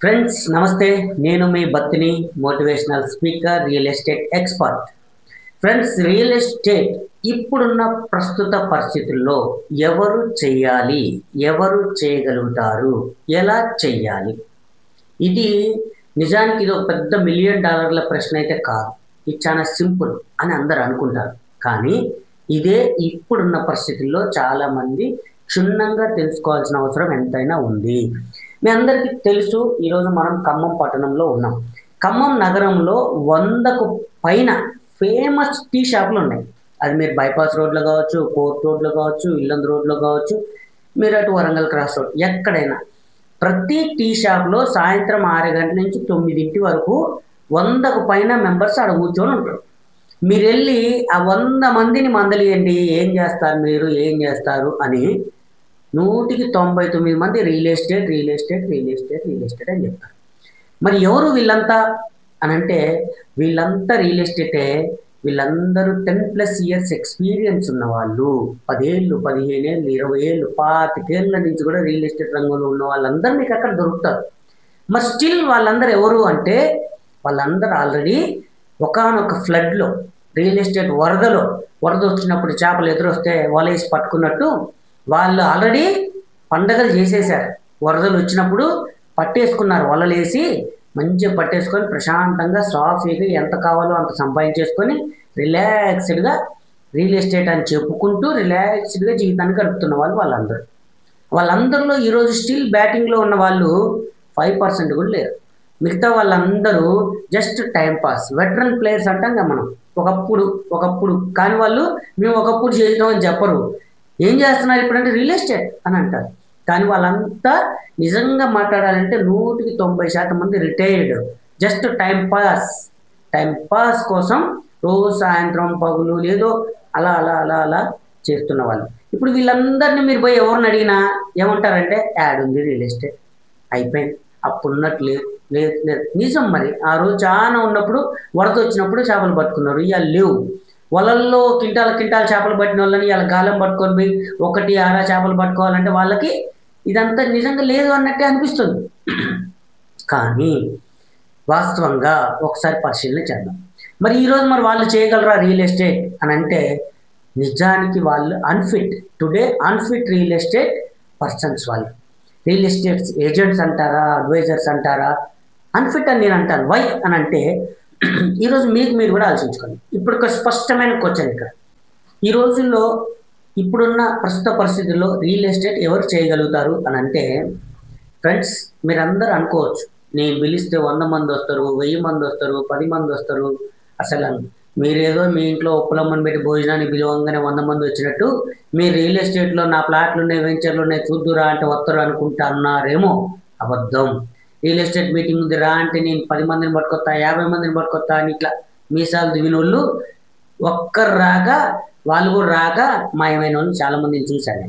Friends నమస్తే, నేను మీ Battini, motivational speaker, real estate expert. Friends, real estate ఇప్పుడున్న ప్రస్తుత పరిస్థితుల్లో ఎవరు చేయాలి, ఎవరు చేయగలుగుతారు, ఎలా చేయాలి? ఇది నిజానికి ఇది ఒక పెద్ద $1,000,000 ప్రశ్న అయితే కాదు. ఇది చాలా సింపుల్ అని అందరు అనుకుంటారు. కానీ ఇదే ఇప్పుడున్న పరిస్థితుల్లో చాలామంది క్షుణ్ణంగా తెలుసుకోవాల్సిన అవసరం ఎంతైనా ఉంది. మీ అందరికీ తెలుసు, ఈరోజు మనం ఖమ్మం పట్టణంలో ఉన్నాం. ఖమ్మం నగరంలో 100కు పైన ఫేమస్ టీ షాపులు ఉన్నాయి. అది మీరు బైపాస్ రోడ్లో కావచ్చు, కోర్ట్ రోడ్లో కావచ్చు, ఇల్లందు రోడ్లో కావచ్చు, మీరు అటు వరంగల్ క్రాస్ రోడ్, ఎక్కడైనా ప్రతి టీ షాప్లో సాయంత్రం 6 గంటల నుంచి 9 వరకు 100కు పైన మెంబర్స్ ఆడ కూర్చొని ఉంటారు. మీరు వెళ్ళి ఆ 100 మందిని మందలియండి, ఏం చేస్తారు మీరు, ఏం చేస్తారు అని 199 మంది real estate real estate real estate real estate అని చెప్తారు. మరి ఎవరు వీళ్ళంతా అని అంటే, వీళ్ళంతా రియల్ ఎస్టేటే. వీళ్ళందరూ 10+ ఇయర్స్ ఎక్స్పీరియన్స్ ఉన్న వాళ్ళు, 10 ఏళ్ళు, 15 ఏళ్ళు, 20 ఏళ్ళు, 25 ఏళ్ళ నుంచి కూడా రియల్ ఎస్టేట్ రంగంలో ఉన్న వాళ్ళందరూ మీకు అక్కడ దొరుకుతారు. మరి స్టిల్ వాళ్ళందరూ ఎవరు అంటే, వాళ్ళందరూ ఆల్రెడీ ఒకానొక ఫ్లడ్లో, రియల్ ఎస్టేట్ వరద వచ్చినప్పుడు చేపలు ఎదురొస్తే వలేసి పట్టుకున్నట్టు వాళ్ళు ఆల్రెడీ పండగలు చేసేసారు. వరదలు వచ్చినప్పుడు పట్టేసుకున్నారు, వలలేసి మంచిగా పట్టేసుకొని ప్రశాంతంగా సాఫీగా ఎంత కావాలో అంత సంపాదించేసుకొని రిలాక్స్డ్గా రియల్ ఎస్టేట్ అని చెప్పుకుంటూ రిలాక్స్డ్గా జీవితాన్ని గడుపుతున్న వాళ్ళందరిలో ఈరోజు స్టిల్ బ్యాటింగ్లో ఉన్న వాళ్ళు 5% కూడా లేరు. మిగతా వాళ్ళందరూ just time pass, veteran players అంటాం కదా మనం. ఒకప్పుడు కానీ వాళ్ళు మేము ఒకప్పుడు చేసినాం అని చెప్పరు. ఏం చేస్తున్నారు ఇప్పుడంటే రియల్ ఎస్టేట్ అని అంటారు. కానీ వాళ్ళంతా నిజంగా మాట్లాడాలంటే 190% మంది రిటైర్డ్. జస్ట్ టైం పాస్ కోసం రోజు సాయంత్రం పగులు లేదో అలా అలా అలా అలా చేస్తున్న వాళ్ళు. ఇప్పుడు వీళ్ళందరినీ మీరు పోయి ఎవరిని అడిగినా ఏమంటారంటే, యాడ్ ఉంది, రియల్ ఎస్టేట్ అయిపోయింది, అప్పుడున్నట్టు లేదు లేదు లేదు. నిజం. మరి ఆ రోజు చాలా ఉన్నప్పుడు వరద వచ్చినప్పుడు చేపలు పట్టుకున్నారు, ఇవాళ లేవు. వలల్లో కింటాల చేపలు పట్టిన వాళ్ళని ఇలా గాలం పట్టుకొని పోయి 1-6 చేపలు పట్టుకోవాలంటే వాళ్ళకి ఇదంతా నిజంగా లేదు అన్నట్టే అనిపిస్తుంది. కానీ వాస్తవంగా ఒకసారి పరిశీలన చేద్దాం. మరి ఈరోజు వాళ్ళు చేయగలరా రియల్ ఎస్టేట్ అని అంటే, నిజానికి వాళ్ళు అన్ఫిట్ రియల్ ఎస్టేట్ పర్సన్స్. వాళ్ళు రియల్ ఎస్టేట్ ఏజెంట్స్ అంటారా, అడ్వైజర్స్ అంటారా, అన్ఫిట్ అని నేను అంటాను. వై అని అంటే, ఈరోజు మీరు కూడా ఆలోచించుకోండి. ఇప్పుడు ఒక స్పష్టమైన క్వశ్చన్ ఇక్కడ. ఈ రోజుల్లో ఇప్పుడున్న ప్రస్తుత పరిస్థితుల్లో రియల్ ఎస్టేట్ ఎవరు చేయగలుగుతారు అని అంటే, ఫ్రెండ్స్ మీరందరూ అనుకోవచ్చు, నేను పిలిస్తే 100 మంది వస్తారు, 1000 మంది వస్తారు, 10 మంది వస్తారు. అసలు మీరేదో మీ ఇంట్లో ఉప్పులమ్మని పెట్టి భోజనాన్ని పిలవంగానే 100 మంది వచ్చినట్టు మీరు రియల్ ఎస్టేట్లో నా ప్లాట్లు ఉన్నాయి, వెంచర్లు ఉన్నాయి, చూద్దురా అంటే వస్తారు అనుకుంటున్నారేమో. అబద్ధం. రియల్ ఎస్టేట్ మీటింగ్ ఉంది రా అంటే నేను 10 మందిని పట్టుకొస్తా, 50 మందిని పట్టుకొస్తా అని ఇట్లా మీసాలు దివిన వాళ్ళు ఒక్కరు రాక, వాళ్ళు కూడా రాక మాయమైన వాళ్ళు చాలామందిని చూశాను.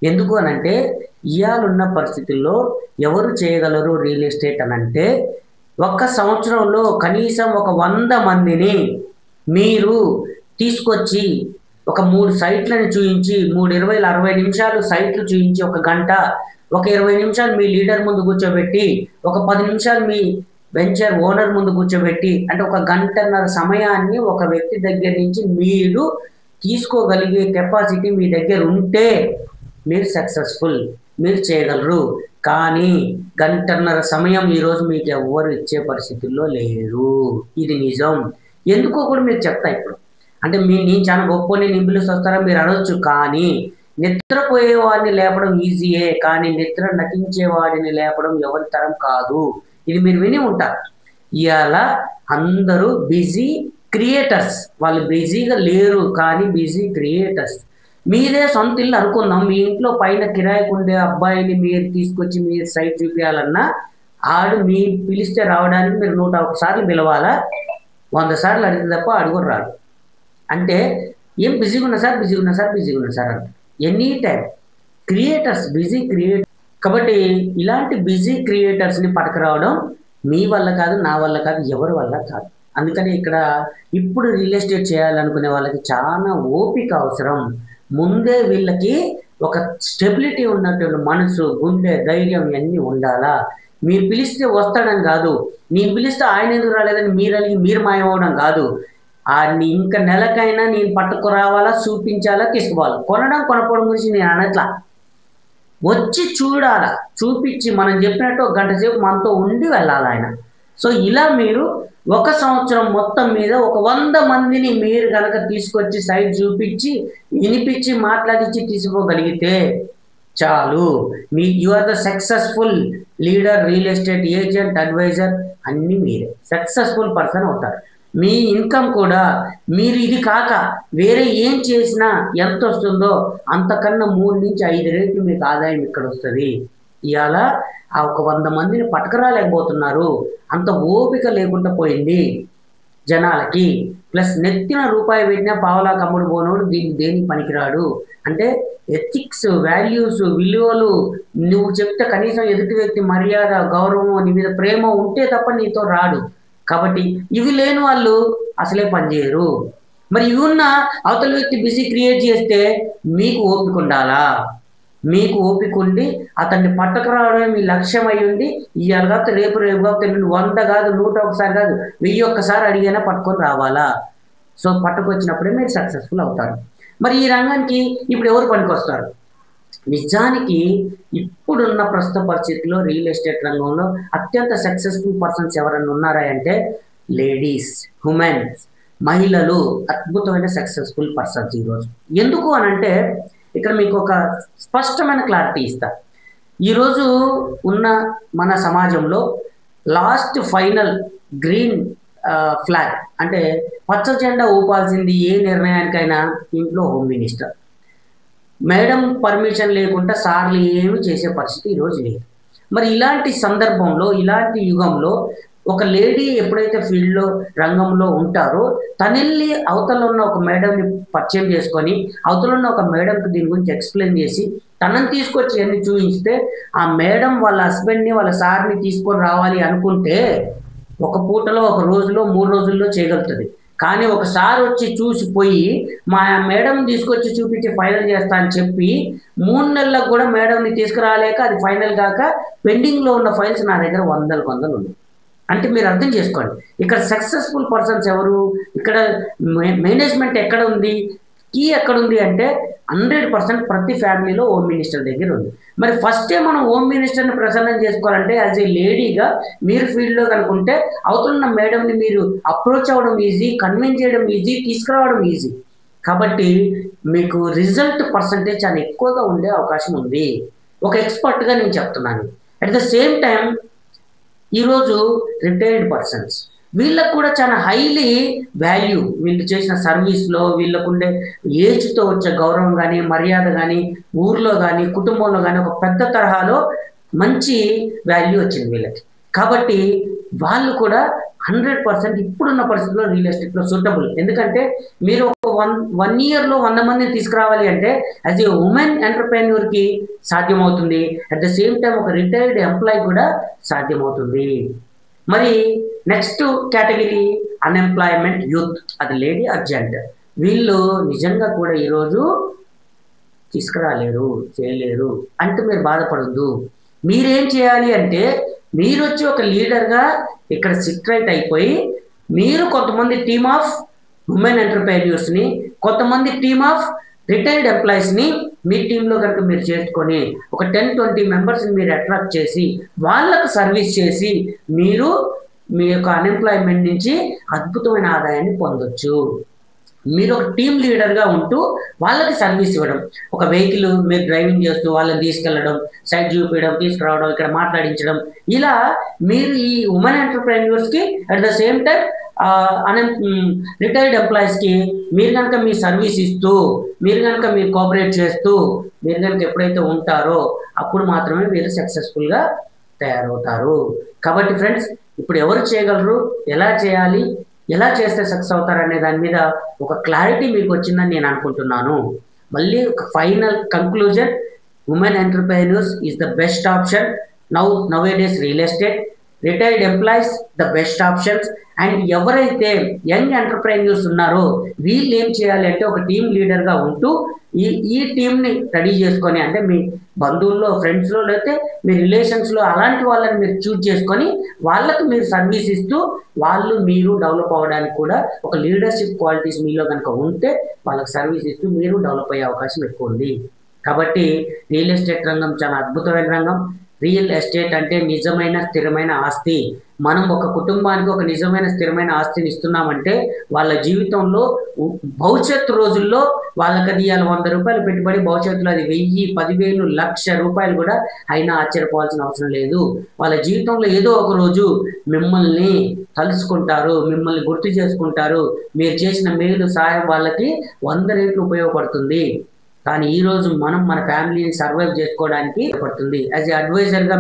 ఎందుకు అనంటే, ఇవాళున్న పరిస్థితుల్లో ఎవరు చేయగలరు రియల్ ఎస్టేట్ అని అంటే, ఒక్క సంవత్సరంలో కనీసం ఒక 100 మందిని మీరు తీసుకొచ్చి ఒక 3 సైట్లను చూయించి, 3 నిమిషాలు సైట్లు చూయించి, 1 గంట, ఒక 20 నిమిషాలు మీ లీడర్ ముందు కూర్చోబెట్టి, ఒక 10 నిమిషాలు మీ వెంచర్ ఓనర్ ముందు కూర్చోబెట్టి, అంటే 1 గంటన్నర సమయాన్ని ఒక వ్యక్తి దగ్గర నుంచి మీరు తీసుకోగలిగే కెపాసిటీ మీ దగ్గర ఉంటే మీరు సక్సెస్ఫుల్, మీరు చేయగలరు. కానీ గంటన్నర సమయం ఈరోజు మీకు ఎవ్వరు ఇచ్చే పరిస్థితుల్లో లేరు. ఇది నిజం. ఎందుకో కూడా మీకు చెప్తా ఇప్పుడు. అంటే నేను చాలా గొప్ప, నేను పిలిచి వస్తారా మీరు అనొచ్చు. కానీ నిద్రపోయేవాడిని లేపడం ఈజీయే, కానీ నిద్ర నటించేవాడిని లేపడం ఎవరి తరం కాదు. ఇది మీరు విని ఉంటారు. ఇవాళ అందరూ బిజీ క్రియేటర్స్. వాళ్ళు బిజీగా లేరు, కానీ బిజీ క్రియేటర్స్. మీదే సొంత ఇల్లు అనుకుందాం. మీ ఇంట్లో పైన కిరాయికి ఉండే అబ్బాయిని మీరు తీసుకొచ్చి మీరు సైట్ చూపించాలన్నా, ఆడు మీ పిలిస్తే రావడానికి మీరు 101 సార్లు పిలవాలా, 100 సార్లు అడిగితే తప్ప అడుగురు రాడు. అంటే ఏం బిజీగా ఉన్నా సార్ అంట. Any time creators, busy creator. కాబట్టి ఇలాంటి బిజీ క్రియేటర్స్ని పట్టుకురావడం మీ వల్ల కాదు, నా వల్ల కాదు, ఎవరి వల్ల కాదు. అందుకని ఇక్కడ ఇప్పుడు రియల్ ఎస్టేట్ చేయాలనుకునే వాళ్ళకి చాలా ఓపిక అవసరం. ముందే వీళ్ళకి ఒక స్టెబిలిటీ ఉన్నటువంటి మనసు, గుండె, ధైర్యం ఇవన్నీ ఉండాలా. మీరు పిలిస్తే వస్తాడని కాదు, నేను పిలిస్తే ఆయన ఎందుకు రాలేదని మీరు అడిగి మీరు మాయమవడం కాదు. ఇంకా నెలకైనా నేను పట్టుకురావాలా, చూపించాలా, తీసుకోవాలి. కొనపోవడం గురించి నేను అనట్లా. వచ్చి చూడాలా, చూపించి మనం చెప్పినట్టు ఒక గంట సేపు మనతో ఉండి వెళ్ళాలి ఆయన. సో ఇలా మీరు 1 సంవత్సరం మొత్తం మీద ఒక 100 మందిని మీరు కనుక తీసుకొచ్చి సైట్ చూపించి, వినిపించి, మాట్లాడించి తీసుకోగలిగితే చాలు. You are the successful leader, real estate agent, adviser అన్నీ మీరే సక్సెస్ఫుల్ పర్సన్ అవుతారు. మీ ఇన్కమ్ కూడా మీరు ఇది కాక వేరే ఏం చేసినా ఎంత వస్తుందో అంతకన్నా 3 నుంచి 5 రెట్లు మీకు ఆదాయం ఇక్కడ వస్తుంది. ఇవాళ ఒక 100 మందిని పట్టుకురాలేకపోతున్నారు, అంత ఓపిక లేకుండా పోయింది జనాలకి. ప్లస్ నెత్తిన రూపాయి పెట్టినా పావలా కమ్ముడు పోనోడు దేనికి పనికిరాడు. అంటే ఎథిక్స్, వాల్యూస్, విలువలు నువ్వు చెప్తే కనీసం ఎదుటి వ్యక్తి మర్యాద, గౌరవం, నీ మీద ప్రేమ ఉంటే తప్ప నీతో రాడు. కాబట్టి ఇవి లేని వాళ్ళు అసలే పనిచేయరు. మరి ఇవి ఉన్న అవతల వ్యక్తి బిజీ క్రియేట్ చేస్తే మీకు ఓపిక ఉండాలా. మీకు ఓపిక ఉండి అతన్ని పట్టుకురావడమే మీ లక్ష్యం అయి ఉండి, ఇవాళ కాదు రేపు కాదు 100 కాదు 101 కాదు 1001 అడిగైనా పట్టుకొని రావాలా. సో పట్టుకొచ్చినప్పుడే మీరు సక్సెస్ఫుల్ అవుతారు. మరి ఈ రంగానికి ఇప్పుడు ఎవరు పనికొస్తారు? నిజానికి ఇప్పుడున్న ప్రస్తుత పరిస్థితుల్లో రియల్ ఎస్టేట్ రంగంలో అత్యంత సక్సెస్ఫుల్ పర్సన్స్ ఎవరన్నా ఉన్నారా అంటే లేడీస్, ఉమెన్స్, మహిళలు అద్భుతమైన సక్సెస్ఫుల్ పర్సన్స్ ఈరోజు. ఎందుకు అనంటే ఇక్కడ మీకు ఒక స్పష్టమైన క్లారిటీ ఇస్తా. ఈరోజు ఉన్న మన సమాజంలో లాస్ట్ ఫైనల్ గ్రీన్ ఫ్లాగ్ అంటే పచ్చ జెండా ఊపాల్సింది ఏ నిర్ణయానికైనా ఇంట్లో హోమ్ మినిస్టర్. మేడం పర్మిషన్ లేకుండా సార్లు ఏమి చేసే పరిస్థితి ఈరోజు లేదు. మరి ఇలాంటి సందర్భంలో, ఇలాంటి యుగంలో ఒక లేడీ ఎప్పుడైతే ఫీల్డ్లో రంగంలో ఉంటారో తనెళ్ళి అవతల ఉన్న ఒక మేడంని పరిచయం చేసుకొని, అవతల ఉన్న ఒక మేడంకి దీని గురించి ఎక్స్ప్లెయిన్ చేసి తనని తీసుకొచ్చి అన్ని చూపిస్తే ఆ మేడం వాళ్ళ హస్బెండ్ని, వాళ్ళ సార్ని తీసుకొని రావాలి అనుకుంటే ఒక పూటలో, ఒక రోజులో, 3 రోజుల్లో చేయగలుగుతుంది. కానీ ఒకసారి వచ్చి చూసిపోయి మా మేడం తీసుకొచ్చి చూపించి ఫైనల్ చేస్తా అని చెప్పి 3 నెలలకు కూడా మేడంని తీసుకురాలేక అది ఫైనల్ కాక పెండింగ్లో ఉన్న ఫైల్స్ నా దగ్గర వందలు ఉన్నాయి. అంటే మీరు అర్థం చేసుకోండి, ఇక్కడ సక్సెస్ఫుల్ పర్సన్స్ ఎవరు, ఇక్కడ మేనేజ్మెంట్ ఎక్కడ ఉంది, కీ ఎక్కడ ఉంది అంటే 100% ప్రతి ఫ్యామిలీలో హోమ్ మినిస్టర్ దగ్గర ఉంది. మరి ఫస్టే మనం హోమ్ మినిస్టర్ని ప్రసన్నం చేసుకోవాలంటే యాజ్ ఏ లేడీగా మీరు ఫీల్డ్లో కనుకుంటే అవతలున్న మేడంని మీరు అప్రోచ్ అవ్వడం ఈజీ, కన్విన్స్ చేయడం ఈజీ, తీసుకురావడం ఈజీ. కాబట్టి మీకు రిజల్ట్ పర్సంటేజ్ చాలా ఎక్కువగా ఉండే అవకాశం ఉంది. ఒక ఎక్స్పర్ట్గా నేను చెప్తున్నాను. అట్ ద సేమ్ టైం ఈరోజు రిటైర్డ్ పర్సన్స్, వీళ్ళకు కూడా చాలా హైలీ వాల్యూ, వీళ్ళు చేసిన సర్వీస్లో వీళ్ళకుండే ఏజ్తో వచ్చే గౌరవం కానీ, మర్యాద కానీ, ఊర్లో కానీ, కుటుంబంలో కానీ ఒక పెద్ద తరహాలో మంచి వాల్యూ వచ్చింది వీళ్ళకి. కాబట్టి వాళ్ళు కూడా 100% ఇప్పుడున్న పరిస్థితుల్లో రియల్ ఎస్టేట్లో సూటబుల్. ఎందుకంటే మీరు ఒక 1 ఇయర్లో 100 మందిని తీసుకురావాలి అంటే యాజ్ ఏ ఉమెన్ ఎంటర్ప్రెన్యూర్కి సాధ్యమవుతుంది. అట్ ద సేమ్ టైం ఒక రిటైర్డ్ ఎంప్లాయీ కూడా సాధ్యమవుతుంది. మరి నెక్స్ట్ కేటగిరీ అన్ఎంప్లాయ్మెంట్ యూత్, అది లేడీ అర్జెంట్. వీళ్ళు నిజంగా కూడా ఈరోజు తీసుకురాలేరు, చేయలేరు అంటే మీరు బాధపడద్దు. మీరేం చేయాలి అంటే మీరు వచ్చి ఒక లీడర్గా ఇక్కడ సిట్ రైట్ అయిపోయి మీరు కొంతమంది టీమ్ ఆఫ్ ఉమెన్ ఎంటర్ప్రెన్యూర్స్ని, కొంతమంది టీమ్ ఆఫ్ రిటైర్డ్ ఎంప్లాయీస్ని మీ టీంలో కనుక మీరు చేర్చుకొని ఒక 10-20 మెంబర్స్ని మీరు అట్రాక్ట్ చేసి వాళ్ళకు సర్వీస్ చేసి మీరు మీ యొక్క అన్ఎంప్లాయ్మెంట్ నుంచి అద్భుతమైన ఆదాయాన్ని పొందొచ్చు. మీరు ఒక టీమ్ లీడర్గా ఉంటూ వాళ్ళకి సర్వీస్ ఇవ్వడం, ఒక వెహికల్ మీరు డ్రైవింగ్ చేస్తూ వాళ్ళని తీసుకెళ్ళడం, సైట్ చూపించడం, తీసుకురావడం, ఇక్కడ మాట్లాడించడం, ఇలా మీరు ఈ ఉమెన్ ఎంటర్ప్రెన్యూర్స్కి at the same time retired ఎంప్లాయీస్కి మీరు కనుక మీ సర్వీస్ ఇస్తూ, మీరు కనుక మీరు కోఆపరేట్ చేస్తూ మీరు కనుక ఎప్పుడైతే ఉంటారో అప్పుడు మాత్రమే మీరు సక్సెస్ఫుల్గా తయారవుతారు. కాబట్టి ఫ్రెండ్స్, ఇప్పుడు ఎవరు చేయగలరు, ఎలా చేయాలి, ఎలా చేస్తే సక్సెస్ అవుతారనే దాని మీద ఒక క్లారిటీ మీకు వచ్చిందని నేను అనుకుంటున్నాను. మళ్ళీ ఒక final conclusion, women entrepreneurs is the best option now A days real estate. Retired employees the best options. And ఎవరైతే యంగ్ ఎంటర్ప్రెన్యూర్స్ ఉన్నారో వీళ్ళు ఏం చేయాలి అంటే ఒక టీమ్ లీడర్గా ఉంటూ ఈ టీంని రెడీ చేసుకొని, అంటే మీ బంధువుల్లో, ఫ్రెండ్స్లో, లేకపోతే మీ రిలేషన్స్లో అలాంటి వాళ్ళని మీరు చూజ్ చేసుకొని వాళ్ళకు మీరు సర్వీస్ ఇస్తూ వాళ్ళు మీరు డెవలప్ అవ్వడానికి కూడా ఒక లీడర్షిప్ క్వాలిటీస్ మీలో కనుక ఉంటే వాళ్ళకి సర్వీస్ ఇస్తూ మీరు డెవలప్ అయ్యే అవకాశం ఎక్కువ ఉంది. కాబట్టి రియల్ ఎస్టేట్ రంగం చాలా అద్భుతమైన రంగం. రియల్ ఎస్టేట్ అంటే నిజమైన స్థిరమైన ఆస్తి. మనం ఒక కుటుంబానికి ఒక నిజమైన స్థిరమైన ఆస్తిని ఇస్తున్నామంటే వాళ్ళ జీవితంలో భవిష్యత్తు రోజుల్లో వాళ్ళకి అది ఇవాళ 100 రూపాయలు పెట్టుబడి భవిష్యత్తులో అది 1000, 10,000, 1,00,000 రూపాయలు కూడా అయినా ఆశ్చర్యపోవాల్సిన అవసరం లేదు. వాళ్ళ జీవితంలో ఏదో ఒక రోజు మిమ్మల్ని తలుసుకుంటారు, మిమ్మల్ని గుర్తు చేసుకుంటారు. మీరు చేసిన మేలు సహాయం వాళ్ళకి 100 రెట్లు ఉపయోగపడుతుంది. కానీ ఈరోజు మనం మన ఫ్యామిలీని సర్వైవ్ చేసుకోవడానికి పడుతుంది. యాజ్ ఏ అడ్వైజర్గా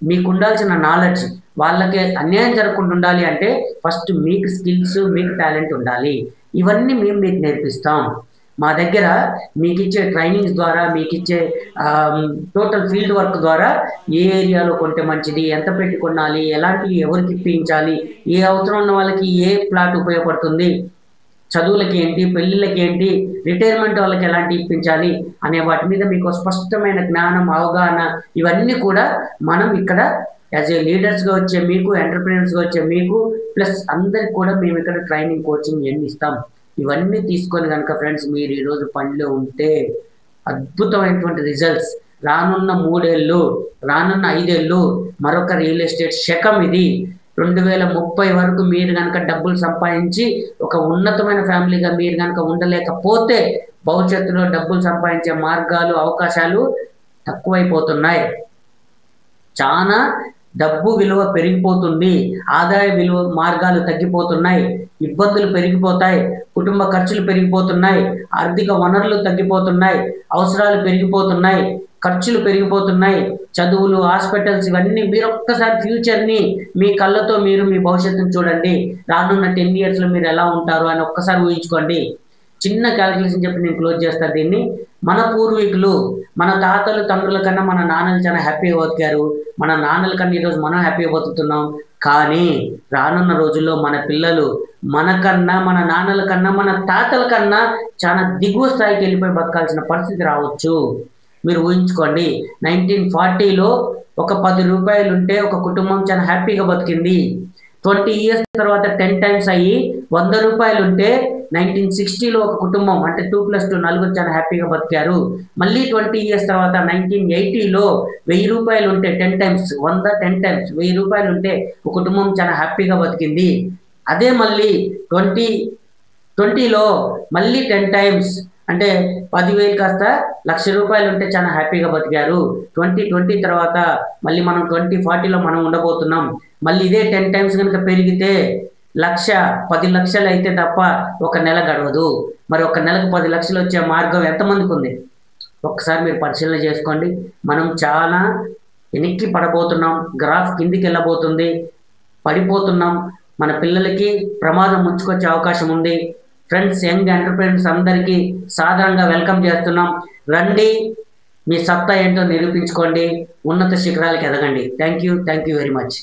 మీకు ఉండాల్సిన నాలెడ్జ్ వాళ్ళకి అన్యాయం జరగకుండా ఉండాలి అంటే ఫస్ట్ మీకు స్కిల్స్, మీకు టాలెంట్ ఉండాలి. ఇవన్నీ మేము మీకు నేర్పిస్తాం. మా దగ్గర మీకు ఇచ్చే ట్రైనింగ్స్ ద్వారా, మీకు ఇచ్చే టోటల్ ఫీల్డ్ వర్క్ ద్వారా ఏ ఏరియాలో కొంటే మంచిది, ఎంత పెట్టి కొనాలి, ఎలాంటి ఎవరికి ఇప్పించాలి, ఏ అవసరం ఉన్న వాళ్ళకి ఏ ప్లాట్ ఉపయోగపడుతుంది, చదువులకి ఏంటి, పెళ్ళిళ్ళకి ఏంటి, రిటైర్మెంట్ వాళ్ళకి ఎలాంటి ఇప్పించాలి అనే వాటి మీద మీకు స్పష్టమైన జ్ఞానం, అవగాహన ఇవన్నీ కూడా మనం ఇక్కడ యాజ్ ఏ లీడర్స్గా వచ్చే మీకు, ఎంటర్ప్రెన్యూర్స్గా వచ్చే మీకు, ప్లస్ అందరికి కూడా మేము ఇక్కడ ట్రైనింగ్, కోచింగ్ ఇవన్నీ ఇస్తాం. ఇవన్నీ తీసుకొని కనుక ఫ్రెండ్స్ మీరు ఈరోజు పనిలో ఉంటే అద్భుతమైనటువంటి రిజల్ట్స్ రానున్న 3 ఏళ్ళు, రానున్న 5 ఏళ్ళు మరొక రియల్ ఎస్టేట్ శకం ఇది. 2030 వరకు మీరు కనుక డబ్బులు సంపాదించి ఒక ఉన్నతమైన ఫ్యామిలీగా మీరు కనుక ఉండలేకపోతే భవిష్యత్తులో డబ్బులు సంపాదించే మార్గాలు, అవకాశాలు తక్కువైపోతున్నాయి. చాలా డబ్బు విలువ పెరిగిపోతుంది, ఆదాయ విలువ మార్గాలు తగ్గిపోతున్నాయి, ఇబ్బందులు పెరిగిపోతాయి, కుటుంబ ఖర్చులు పెరిగిపోతున్నాయి, ఆర్థిక వనరులు తగ్గిపోతున్నాయి, అవసరాలు పెరిగిపోతున్నాయి, ఖర్చులు పెరిగిపోతున్నాయి, చదువులు, హాస్పిటల్స్ ఇవన్నీ. మీరు ఒక్కసారి ఫ్యూచర్ని మీ కళ్ళతో మీరు మీ భవిష్యత్తును చూడండి. రానున్న 10 ఇయర్స్లో మీరు ఎలా ఉంటారు అని ఒక్కసారి ఊహించుకోండి. చిన్న క్యాలిక్యులేషన్ చెప్పి నేను క్లోజ్ చేస్తాను దీన్ని. మన పూర్వీకులు, మన తాతలు, తండ్రుల కన్నా మన నాన్నలు చాలా హ్యాపీగా బతికారు. మన నాన్నల కన్నా ఈరోజు మనం హ్యాపీగా బతుకుతున్నాం. కానీ రానున్న రోజుల్లో మన పిల్లలు మనకన్నా, మన నాన్నల కన్నా, మన తాతల కన్నా చాలా దిగువ స్థాయికి వెళ్ళిపోయి బతకాల్సిన పరిస్థితి రావచ్చు. మీరు ఊహించుకోండి, 1940లో ఒక 10 రూపాయలు ఉంటే ఒక కుటుంబం చాలా హ్యాపీగా బతికింది. 20 ఇయర్స్ తర్వాత 10 టైమ్స్ అయ్యి 100 రూపాయలు ఉంటే 1960లో ఒక కుటుంబం అంటే 2+2 నలుగురు చాలా హ్యాపీగా బతికారు. మళ్ళీ 20 ఇయర్స్ తర్వాత 1980లో 1000 రూపాయలు ఉంటే 10 టైమ్స్, 100 10 టైమ్స్ 1000 రూపాయలు ఉంటే ఒక కుటుంబం చాలా హ్యాపీగా బతికింది. అదే మళ్ళీ 2020లో మళ్ళీ 10 టైమ్స్ అంటే 10,000 కాస్త 1,00,000 రూపాయలు ఉంటే చాలా హ్యాపీగా బతికారు. 2020 తర్వాత మళ్ళీ మనం 2040లో మనం ఉండబోతున్నాం. మళ్ళీ ఇదే 10 టైమ్స్ కనుక పెరిగితే 10 లక్షలు అయితే తప్ప ఒక నెల గడవదు. మరి ఒక నెలకు 10 లక్షలు వచ్చే మార్గం ఎంతమందికి ఉంది? ఒక్కసారి మీరు పరిశీలన చేసుకోండి. మనం చాలా వెనక్కి పడబోతున్నాం, గ్రాఫ్ కిందికి వెళ్ళబోతుంది, పడిపోతున్నాం. మన పిల్లలకి ప్రమాదం ముంచుకొచ్చే అవకాశం ఉంది. ఫ్రెండ్స్, యంగ్ ఎంటర్ప్రెన్యూర్స్ అందరికీ సాధారణంగా వెల్కమ్ చేస్తున్నాం. రండి, మీ సత్తా ఏంటో నిరూపించుకోండి, ఉన్నత శిఖరాలకు ఎదగండి. Thank you very much.